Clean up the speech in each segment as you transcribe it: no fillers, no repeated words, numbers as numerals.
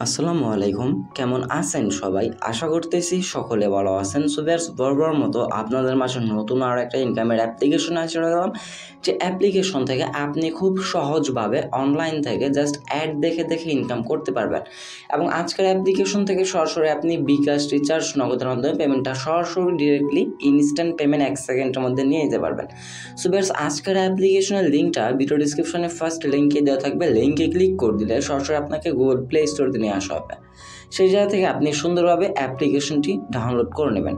আসসালামু আলাইকুম, কেমন আছেন সবাই? আশা করতেছি সকলে ভালো আছেন। সো ভিউয়ার্স, বরাবর মতো আপনাদের মাঝে নতুন আর একটা ইনকামের অ্যাপ্লিকেশন আছে গেলাম, যে অ্যাপ্লিকেশন থেকে আপনি খুব সহজভাবে অনলাইন থেকে জাস্ট অ্যাড দেখে দেখে ইনকাম করতে পারবেন। এবং আজকের অ্যাপ্লিকেশন থেকে সরাসরি আপনি বিকাশ, রিচার্জ, নগদের মাধ্যমে পেমেন্টটা সরাসরি ডিরেক্টলি ইনস্ট্যান্ট পেমেন্ট 1 সেকেন্ডের মধ্যে নিয়ে যেতে পারবেন। সো ভিউয়ার্স, আজকের অ্যাপ্লিকেশনের লিঙ্কটা ভিডিও ডিসক্রিপশনে ফার্স্ট লিঙ্কে দেওয়া থাকবে। লিঙ্কে ক্লিক করে দিলে সরাসরি আপনাকে গুগল প্লে স্টোর নিয়ে আসা হবে। সেই জায়গা থেকে আপনি সুন্দরভাবে অ্যাপ্লিকেশনটি ডাউনলোড করে নেবেন।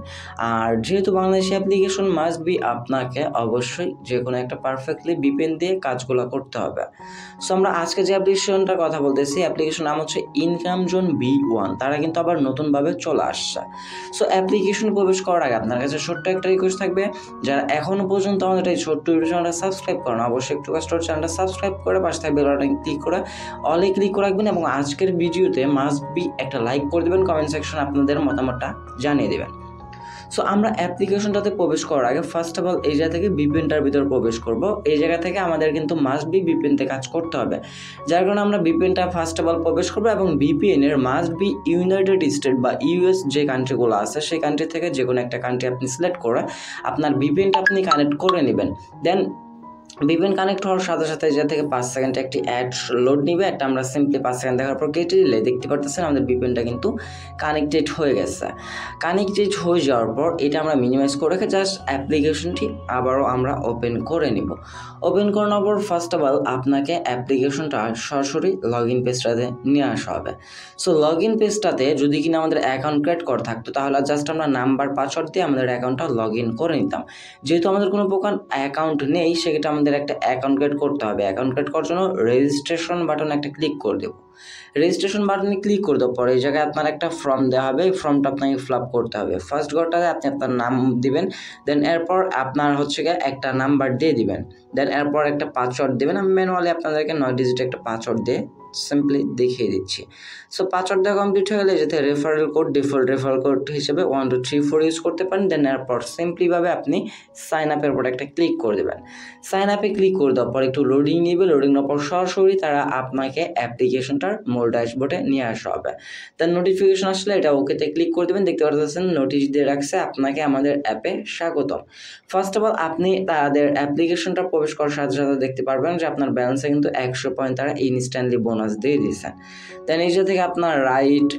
আর যেহেতু বাংলাদেশি অ্যাপ্লিকেশন মাস্ট বি, আপনাকে অবশ্যই যে কোনো একটা পারফেক্টলি ভিপিএন দিয়ে কাজগুলো করতে হবে। সো আমরা আজকে যে অ্যাপ্লিকেশনটার কথা বলতেছি, অ্যাপ্লিকেশন নাম হচ্ছে ইনকাম জোন B1। তারা কিন্তু আবার নতুনভাবে চলে আসছে। সো অ্যাপ্লিকেশন প্রবেশ করার আগে আপনার কাছে ছোট্ট একটা রিকোয়েস্ট থাকবে, যারা এখনও পর্যন্ত আমাদের এই ছোট্ট ইউটিউব চ্যানেলটা সাবস্ক্রাইব করেন, অবশ্যই একটু কষ্ট চ্যানেলটা সাবস্ক্রাইব করে পাশে থাকবে বেল বাটন ক্লিক করে অলে ক্লিক করে রাখবেন। এবং আজকের ভিডিওতে মাস্ট বি একটা লাইক করে দেবেন, কমেন্ট সেকশনে আপনাদের মতামতটা জানিয়ে দেবেন। সো আমরা অ্যাপ্লিকেশনটাতে প্রবেশ করার আগে ফার্স্ট অফ অল এই জায়গা থেকে ভিপিএনটার ভিতর প্রবেশ করব। এই জায়গা থেকে আমাদের কিন্তু মাস্ট বি ভিপিএনতে কাজ করতে হবে, যার কারণে আমরা ভিপিএনটা ফার্স্ট অফ অল প্রবেশ করবো। এবং ভিপিএনের মাস্ট বি ইউনাইটেড স্টেট বা ইউএস যে কান্ট্রিগুলো আছে সেই কান্ট্রি থেকে যে কোনো একটা কান্ট্রি আপনি সিলেক্ট করে আপনার ভিপিএনটা আপনি কানেক্ট করে নেবেন। দেন ভিপিএন কানেক্ট হওয়ার সাথে সাথে যে থেকে 5 সেকেন্ডে একটি অ্যাড লোড নিবে। একটা আমরা সিম্পলি 5 সেকেন্ড দেখার পর কেটে দিলে দেখতে পারতেছেন আমাদের ভিপিএনটা কিন্তু কানেক্টেড হয়ে গেছে। কানেক্টেড হয়ে যাওয়ার পর এটা আমরা মিনিমাইজ করে রেখে জাস্ট অ্যাপ্লিকেশনটি আবারও আমরা ওপেন করে নিব। ওপেন করে নেওয়ার পর ফার্স্ট অফ অল আপনাকে অ্যাপ্লিকেশনটা সরাসরি লগ ইন পেজটাতে নিয়ে আসা হবে। সো লগ ইন পেজটাতে যদি কিনা আমাদের অ্যাকাউন্ট ক্রিয়েট করা থাকতো তাহলে জাস্ট আমরা নাম্বার পাসওয়ার্ড দিয়ে আমাদের অ্যাকাউন্টটা লগ ইন করে নিতাম। যেহেতু আমাদের কোনো প্রকার অ্যাকাউন্ট নেই, সেক্ষেত্রে আমাদের একটা অ্যাকাউন্ট ক্রিয়েট করতে হবে। অ্যাকাউন্ট ক্রিয়েট করার জন্য রেজিস্ট্রেশন বাটনে একটা ক্লিক করে দেবো। রেজিস্ট্রেশন বাটনে ক্লিক করে দেওয়ার পরে এই জায়গায় আপনার একটা ফর্ম দেওয়া হবে। এই ফর্মটা আপনাকে ফিল আপ করতে হবে। ফার্স্ট ঘরটাতে আপনি আপনার নাম দিবেন, দেন এরপর আপনার হচ্ছে গিয়ে একটা নাম্বার দিয়ে দিবেন, দেন এরপর একটা পাসওয়ার্ড দেবেন। আমি ম্যানুয়ালি আপনাদেরকে 9 ডিজিট একটা পাসওয়ার্ড দিয়ে সিম্পলি দেখিয়ে দিচ্ছি। সো পাসওয়ার্ড দেওয়া কমপ্লিট হয়ে গেলে যেতে referral code, default referral code হিসেবে 1 2 3 4 ইউজ করতে পারেন। দেন এরপর সিম্পলিভাবে আপনি সাইন আপের পর একটা ক্লিক করে দেবেন। সাইন আপে ক্লিক করে দেওয়ার পর একটু লোডিং নেবে। লোডিং নেওয়ার পর সরাসরি তারা আপনাকে অ্যাপ্লিকেশনটার মূল ড্যাশবোর্ডে নিয়ে আসা হবে। দেন নোটিফিকেশন আসলে এটা ওকেতে ক্লিক করে দেবেন। দেখতে পাচ্ছেন নোটিশ দিয়ে রাখছে আপনাকে আমাদের অ্যাপে স্বাগতম। ফার্স্ট অফ অল আপনি তাদের অ্যাপ্লিকেশনটা প্রবেশ করার সাথে সাথে দেখতে পারবেন যে আপনার ব্যালেন্সে কিন্তু 100 পয়েন্ট তারা ইনস্ট্যান্টলি বোনাস দিয়ে দিয়েছেন। দেন এই যে থেকে আপনার রাইট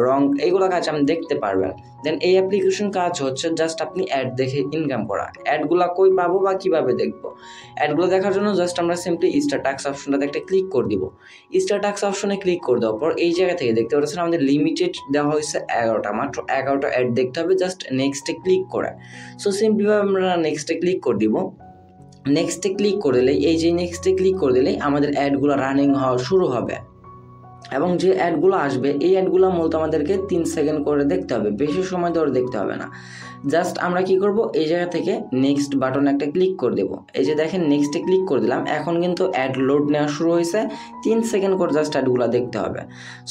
রং এইগুলো কাজ আপনি দেখতে পারবেন। দেন এই অ্যাপ্লিকেশন কাজ হচ্ছে জাস্ট আপনি অ্যাড দেখে ইনকাম করা। অ্যাডগুলো কই পাবো বা কিভাবে দেখবো? অ্যাডগুলো দেখার জন্য জাস্ট আমরা সিম্পলি স্টার টাস্ক অপশনটাতে একটা ক্লিক করে দিব। স্টার টাস্ক অপশনে ক্লিক করে দেওয়ার পর এই জায়গা থেকে দেখতে পাচ্ছেন আমাদের লিমিটেড দেওয়া হয়েছে 11টা, মাত্র 11টা অ্যাড দেখতে হবে জাস্ট নেক্সটে ক্লিক করে। সো সিম্পলিভাবে আমরা নেক্সটে ক্লিক করে দিব। নেক্সটে ক্লিক করে দিলেই এই যে নেক্সটে ক্লিক করে দিলেই আমাদের অ্যাডগুলো রানিং হওয়া শুরু হবে। এবং যে অ্যাডগুলো আসবে এই অ্যাডগুলো মূলত আমাদেরকে 3 সেকেন্ড করে দেখতে হবে, বেশি সময় ধরে দেখতে হবে না। জাস্ট আমরা কি করব, এই জায়গা থেকে নেক্সট বাটনে একটা ক্লিক করে দেব। এই যে দেখেন নেক্সটে ক্লিক করে দিলাম। এখন কিন্তু অ্যাড লোড নেওয়া শুরু হয়েছে। 3 সেকেন্ড করে জাস্ট অ্যাডগুলো দেখতে হবে।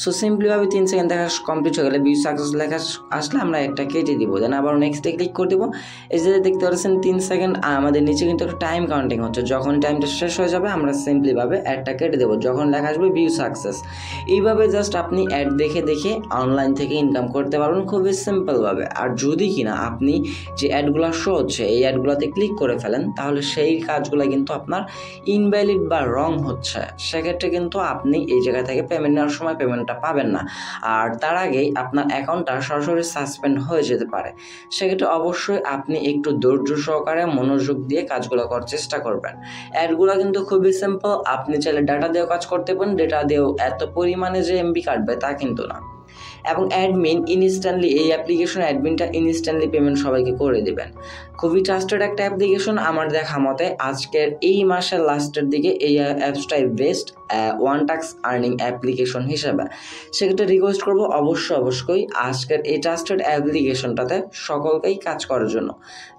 সো সিম্পলিভাবে 3 সেকেন্ড দেখা কমপ্লিট হয়ে গেলে ভিউ সাকসেস লেখা আসলে আমরা একটা কেটে দিব। দেন আবার নেক্সটে ক্লিক করে দেবো। এই যে দেখতে পাচ্ছেন 3 সেকেন্ড আমাদের নিচে কিন্তু একটা টাইম কাউন্টিং হচ্ছে। যখন টাইমটা শেষ হয়ে যাবে আমরা সিম্পলিভাবে অ্যাডটা কেটে দেবো। যখন লেখা আসবে ভিউ সাকসেস, এইভাবে জাস্ট আপনি অ্যাড দেখে দেখে অনলাইন থেকে ইনকাম করতে পারবেন খুবই সিম্পলভাবে। আর যদি কিনা আপনি যে অ্যাডগুলো শো হচ্ছে এই অ্যাডগুলোতে ক্লিক করে ফেলেন তাহলে সেই কাজগুলো কিন্তু আপনার ইনভ্যালিড বা রং হচ্ছে, সেক্ষেত্রে কিন্তু আপনি এই জায়গা থেকে পেমেন্ট নেওয়ার সময় পেমেন্টটা পাবেন না। আর তার আগেই আপনার অ্যাকাউন্টটা সরাসরি সাসপেন্ড হয়ে যেতে পারে। সেক্ষেত্রে অবশ্যই আপনি একটু ধৈর্য সহকারে মনোযোগ দিয়ে কাজগুলো করার চেষ্টা করবেন। অ্যাডগুলো কিন্তু খুবই সিম্পল। আপনি চাইলে ডাটা দিয়েও কাজ করতে পারেন, ডেটা দিয়েও এত পরিমাণে যে এমবি কাটবে তা কিন্তু না। এবং অ্যাডমিন ইনস্ট্যান্টলি এই অ্যাপ্লিকেশন অ্যাডমিনটা ইনস্ট্যান্টলি পেমেন্ট সবাইকে করে দেবেন। খুবই ট্রাস্টেড একটা অ্যাপ্লিকেশন। আমার দেখা মতে আজকের এই মাসের লাস্টের দিকে এই অ্যাপসটাই best one task earning application হিসেবে। সেক্ষেত্রে রিকোয়েস্ট করব অবশ্যই আজকের এই ট্রাস্টেড অ্যাপ্লিকেশনটাতে সকলকেই কাজ করার জন্য।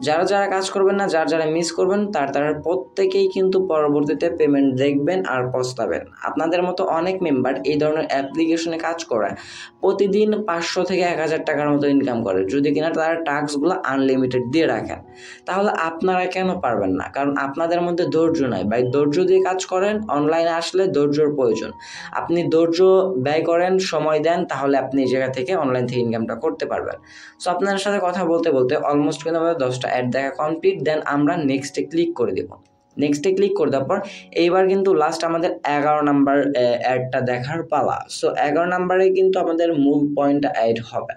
যারা যারা কাজ করবেন না, যারা যারা মিস করবেন তারা প্রত্যেকেই কিন্তু পরবর্তীতে পেমেন্ট দেখবেন আর পস্তাবেন। আপনাদের মতো অনেক মেম্বার এই ধরনের অ্যাপ্লিকেশনে কাজ করে প্রতিদিন 500 থেকে 1000 টাকার মতো ইনকাম করে, যদি কিনা তারা টাস্কগুলো আনলিমিটেড দিয়ে রাখেন। তাহলে আপনারা কেন পারবেন না? কারণ আপনাদের মধ্যে ধৈর্য নাই ভাই। ধৈর্য দিয়ে কাজ করেন, অনলাইনে আসলে ধৈর্য ধৈর্যর প্রয়োজন। আপনি ধৈর্য ব্যয় করেন, সময় দেন, তাহলে আপনি এই জায়গা থেকে অনলাইন থেকে ইনকামটা করতে পারবেন। সো আপনার সাথে কথা বলতে বলতে অলমোস্ট কিন্তু আমাদের 10টা অ্যাড দেখা কমপ্লিট। দেন আমরা নেক্সটে ক্লিক করে দেব। নেক্সটে ক্লিক করে দেওয়ার পর এইবার কিন্তু লাস্ট আমাদের 11 নাম্বার অ্যাডটা দেখার পালা। সো 11 নাম্বারে কিন্তু আমাদের মূল পয়েন্টটা অ্যাড হবে।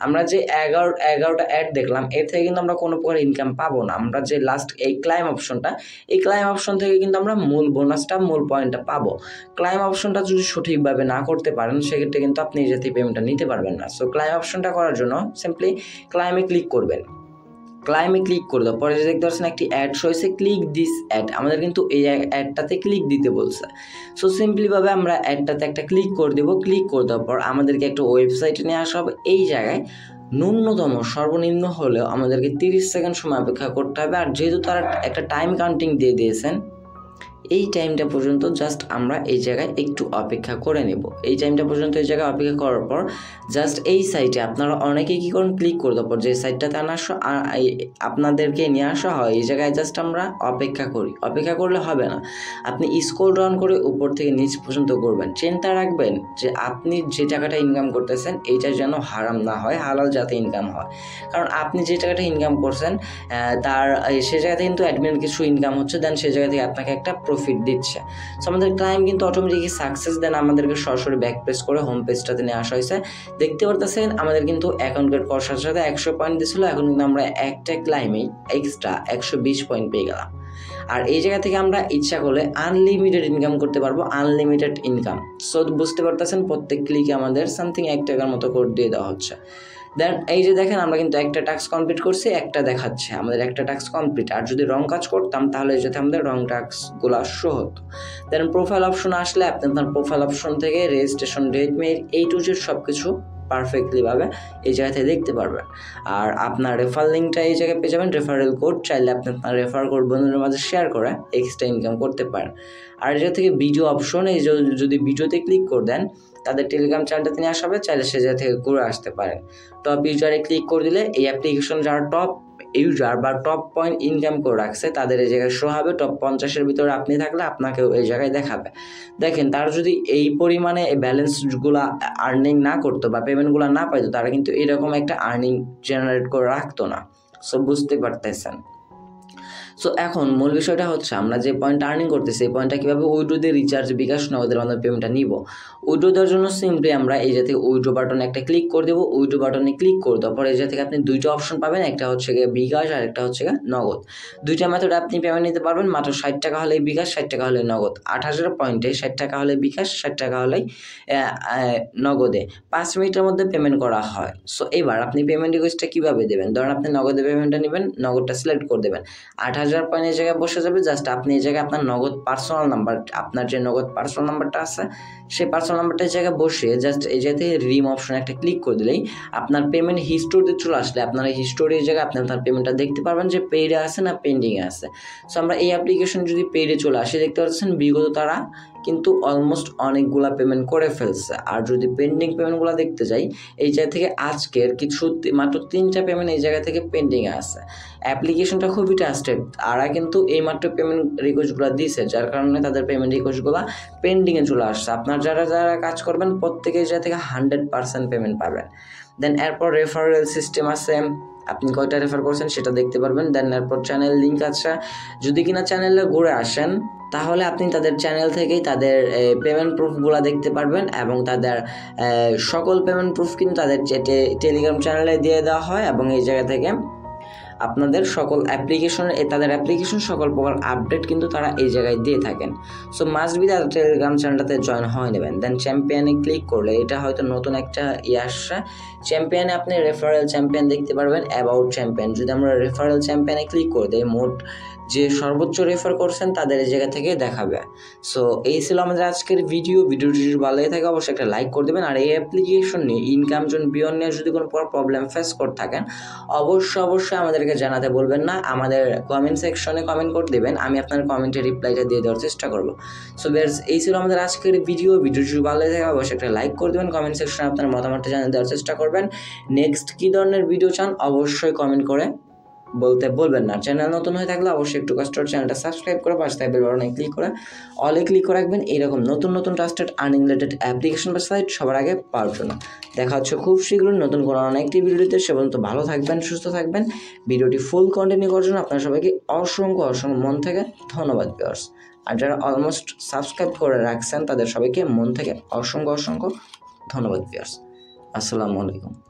আমরা যে 11টা অ্যাড দেখলাম, এর থেকে কিন্তু আমরা কোনো প্রকার ইনকাম পাবো না। আমরা যে লাস্ট এই ক্লাইম অপশনটা, এই ক্লাইম অপশন থেকে কিন্তু আমরা মূল বোনাসটা, মূল পয়েন্টটা পাবো। ক্লাইম অপশনটা যদি সঠিকভাবে না করতে পারেন, সেক্ষেত্রে কিন্তু আপনি এই জাতীয় পেমেন্টটা নিতে পারবেন না। সো ক্লাইম অপশনটা করার জন্য সিম্পলি ক্লাইমে ক্লিক করবেন। ক্লাইমে ক্লিক করে দাও, পরে যে দেখতে পাচ্ছেন একটি অ্যাড শোয়েছে, ক্লিক দিস অ্যাড। আমাদের কিন্তু এই অ্যাডটাতে ক্লিক দিতে বলছে। সো সিম্পলিভাবে আমরা অ্যাডটাতে একটা ক্লিক করে দেবো। ক্লিক করে দেওয়ার পর আমাদেরকে একটা ওয়েবসাইটে নিয়ে আসা হবে। এই জায়গায় ন্যূনতম সর্বনিম্ন হলেও আমাদেরকে 30 সেকেন্ড সময় অপেক্ষা করতে হবে। আর যেহেতু তারা একটা টাইম কাউন্টিং দিয়ে দিয়েছেন, এই টাইমটা পর্যন্ত জাস্ট আমরা এই জায়গায় একটু অপেক্ষা করে নেব। এই টাইমটা পর্যন্ত এই জায়গায় অপেক্ষা করার পর জাস্ট এই সাইটে আপনারা অনেকেই কী করেন, ক্লিক করে দেওয়ার পর যে সাইটটাতে আপনাদেরকে নিয়ে আসা হয়, এই জায়গায় জাস্ট আমরা অপেক্ষা করি। অপেক্ষা করলে হবে না, আপনি স্ক্রল ডাউন করে উপর থেকে নিচ পর্যন্ত করবেন। চিন্তা রাখবেন যে আপনি যে টাকাটা ইনকাম করতেছেন এইটা যেন হারাম না হয়, হালাল যাতে ইনকাম হয়। কারণ আপনি যে টাকাটা ইনকাম করছেন তার সে জায়গাতে কিন্তু অ্যাডমিন কিছু ইনকাম হচ্ছে, দেন সে জায়গা থেকে আপনাকে একটা প্রফিট দিচ্ছে। সো আমাদের ক্লায়েন্ট কিন্তু অটোমেটিকলি সাকসেস। দেন আমাদেরকে সরাসরি ব্যাক পেজ করে হোম পেজটাতে নিয়ে আসা হয়েছে। দেখতে পারতেছেন আমাদের কিন্তু অ্যাকাউন্ট ক্রিয়েট করার সাথে সাথে 100 পয়েন্ট দিয়েছিল, এখন কিন্তু আমরা একটা ক্লাইমেই এক্সট্রা 120 পয়েন্ট পেয়ে গেলাম। আর এই জায়গা থেকে আমরা ইচ্ছা করলে আনলিমিটেড ইনকাম করতে পারবো, আনলিমিটেড ইনকাম। সো বুঝতে পারতেছেন প্রত্যেক ক্লিকে আমাদের সামথিং 1 টাকার মতো কোড দিয়ে দেওয়া হচ্ছে। দেন এই যে দেখেন আমরা কিন্তু একটা টাস্ক কমপ্লিট করছি, একটা দেখাচ্ছে আমাদের একটা টাস্ক কমপ্লিট। আর যদি রং কাজ করতাম তাহলে যাতে আমাদের রং টাস্কগুলো শো হতো। দেন প্রোফাইল অপশন আসলে আপনি আপনার প্রোফাইল অপশন থেকে রেজিস্ট্রেশন ডেট, মেল, এই টু জেড সব কিছু পারফেক্টলিভাবে এই জায়গা থেকে দেখতে পারবেন। আর আপনার রেফার লিঙ্কটা এই জায়গায় পেয়ে যাবেন, রেফারেল কোড। চাইলে আপনি আপনার রেফার কোড বন্ধুদের মাঝে শেয়ার করে এক্সট্রা ইনকাম করতে পারেন। আর এই জায়গা থেকে ভিডিও অপশন, এই যদি ভিডিওতে ক্লিক করে দেন তাদের টেলিগ্রাম চ্যানেলটাতে নিয়ে আসবে, চাইলে সে জায়গা থেকে ঘুরে আসতে পারেন। টপ ইউজারে ক্লিক করে দিলে এই অ্যাপ্লিকেশন যারা টপ ইউজার বা টপ পয়েন্ট ইনকাম করে রাখছে তাদের এই জায়গায় শো হবে। টপ 50-এর ভিতরে আপনি থাকলে আপনাকেও এই জায়গায় দেখাবে। দেখেন তারা যদি এই পরিমাণে এই ব্যালেন্সগুলো আর্নিং না করতো বা পেমেন্টগুলো না পাইতো, তারা কিন্তু এরকম একটা আর্নিং জেনারেট করে রাখতো না। সো বুঝতে পারতেছেন। সো এখন মূল বিষয়টা হচ্ছে আমরা যে পয়েন্ট আর্নিং করতেছি, এই পয়েন্টটা কীভাবে উইড্রো দিয়ে রিচার্জ, বিকাশ, নগদের মাধ্যমে পেমেন্টটা নিব। উইড্রো দেওয়ার জন্য সিম্পলি আমরা এই জায়গা থেকে উইড্রো বাটনে একটা ক্লিক করে দেবো। উইড্রো বাটনে ক্লিক করে দেওয়ার পরে এই জায়গা থেকে আপনি দুইটা অপশন পাবেন, একটা হচ্ছে গিয়ে বিকাশ আর একটা হচ্ছে গিয়ে নগদ। দুইটা মেথডে আপনি পেমেন্ট নিতে পারবেন। মাত্র 60 টাকা হলেই বিকাশ, 60 টাকা হলে নগদ। 8000 পয়েন্টে 60 টাকা হলে বিকাশ, 60 টাকা হলেই নগদে 5 মিনিটের মধ্যে পেমেন্ট করা হয়। সো এবার আপনি পেমেন্ট রিকোয়েস্টটা কীভাবে দেবেন? ধরেন আপনি নগদে পেমেন্টটা নেবেন, নগদটা সিলেক্ট করে দেবেন। 8000 পয়েন্ট এই জায়গায় বসে যাবে। জাস্ট আপনি এই জায়গায় আপনার নগদ পার্সোনাল নাম্বার, আপনার যে নগদ পার্সোনাল নাম্বারটা আছে সেই পার্সোনাল নাম্বারটা এই জায়গায় বসে জাস্ট এই জায়গাতে রিম অপশনে একটা ক্লিক করে দিলেই আপনার পেমেন্ট হিস্টোরিতে চলে আসলে আপনার এই হিস্টোরির জায়গায় আপনি আপনার পেমেন্টটা দেখতে পারবেন যে পেইডে আছে না পেন্ডিংয়ে আছে। সো আমরা এই অ্যাপ্লিকেশন যদি পেইডে চলে আসে, দেখতে পাচ্ছেন বিগত তারা কিন্তু অলমোস্ট অনেকগুলা পেমেন্ট করে ফেলছে। আর যদি পেন্ডিং পেমেন্টগুলো দেখতে যাই, এই জায়গা থেকে আজকের কিছু মাত্র 3টা পেমেন্ট এই জায়গা থেকে পেন্ডিংয়ে আছে। অ্যাপ্লিকেশনটা খুবই ট্রাস্টেড। আর কিন্তু এই মাত্র পেমেন্ট রিকোয়েস্টগুলো দিয়েছে, যার কারণে তাদের পেমেন্ট রিকোয়েস্টগুলো পেন্ডিংয়ে চলে আসছে। আপনার যারা যারা কাজ করবেন প্রত্যেকে এই জায়গা থেকে 100% পেমেন্ট পাবেন। দেন এরপর রেফারেল সিস্টেম আছে, আপনি কয়টা রেফার করছেন সেটা দেখতে পারবেন। দেন এরপর চ্যানেল লিঙ্ক আছে, যদি কিনা চ্যানেলে ঘুরে আসেন তাহলে আপনি তাদের চ্যানেল থেকেই তাদের পেমেন্ট প্রুফগুলো দেখতে পারবেন এবং তাদের সকল পেমেন্ট প্রুফ কিন্তু তাদের টেলিগ্রাম চ্যানেলে দিয়ে দেওয়া হয় এবং এই জায়গা থেকে আপনাদের সকল অ্যাপ্লিকেশন, তাদের অ্যাপ্লিকেশন সকল প্রকার আপডেট কিন্তু তারা এই জায়গায় দিয়ে থাকেন। সো মাস্ট বি তাদের টেলিগ্রাম চ্যানেলটাতে জয়েন হয়ে নেবেন। দেন চ্যাম্পিয়নে ক্লিক করলে এটা হয়তো নতুন একটা আসছে। চ্যাম্পিয়নে আপনি রেফারেল চ্যাম্পিয়ন দেখতে পারবেন, অ্যাবাউট চ্যাম্পিয়ন। যদি আমরা রেফারেল চ্যাম্পিয়নে ক্লিক করে দিই, মোট যে সর্বোচ্চ রেফার করছেন তাদের এই জায়গা থেকে দেখাবে। সো এই ছিল আমাদের আজকের ভিডিওটি যদি ভালো লাগে থাকে অবশ্যই একটা লাইক করে দেবেন। আর এই অ্যাপ্লিকেশন নিয়ে, ইনকাম জোন বিয়ন নিয়ে যদি কোনো প্রবলেম ফেস করে থাকেন অবশ্যই আমাদেরকে জানাতে বলবেন না, আমাদের কমেন্ট সেকশনে কমেন্ট করে দেবেন, আমি আপনার কমেন্টে রিপ্লাইটা দিয়ে দেওয়ার চেষ্টা করবো। সো এই ছিল আমাদের আজকের ভিডিওটি যদি ভালো লাগে থাকে অবশ্যই একটা লাইক করে দেবেন, কমেন্ট সেকশনে আপনার মতামতটা জানিয়ে দেওয়ার চেষ্টা করবেন। নেক্সট কী ধরনের ভিডিও চান অবশ্যই কমেন্ট করে বলতে বলবেন না। চ্যানেল নতুন হয়ে থাকলে অবশ্যই একটু কষ্ট করে চ্যানেলটা সাবস্ক্রাইব করে পাশে থাকা বেল বাটনে ক্লিক করে অলে ক্লিক করে রাখবেন এইরকম নতুন নতুন ট্রাস্টেড আর্নিং রিলেটেড অ্যাপ্লিকেশন বা সাইট সবার আগে পাওয়ার জন্য। দেখা হচ্ছে খুব শীঘ্রই নতুন কোনো অনেকটি ভিডিওতে। সে পর্যন্ত ভালো থাকবেন, সুস্থ থাকবেন। ভিডিওটি ফুল কন্টিনিউ করার জন্য আপনার সবাইকে অসংখ্য মন থেকে ধন্যবাদ ভিউয়ার্স। আর যারা অলমোস্ট সাবস্ক্রাইব করে রাখছেন তাদের সবাইকে মন থেকে অসংখ্য ধন্যবাদ ভিউয়ার্স। আসসালামু আলাইকুম।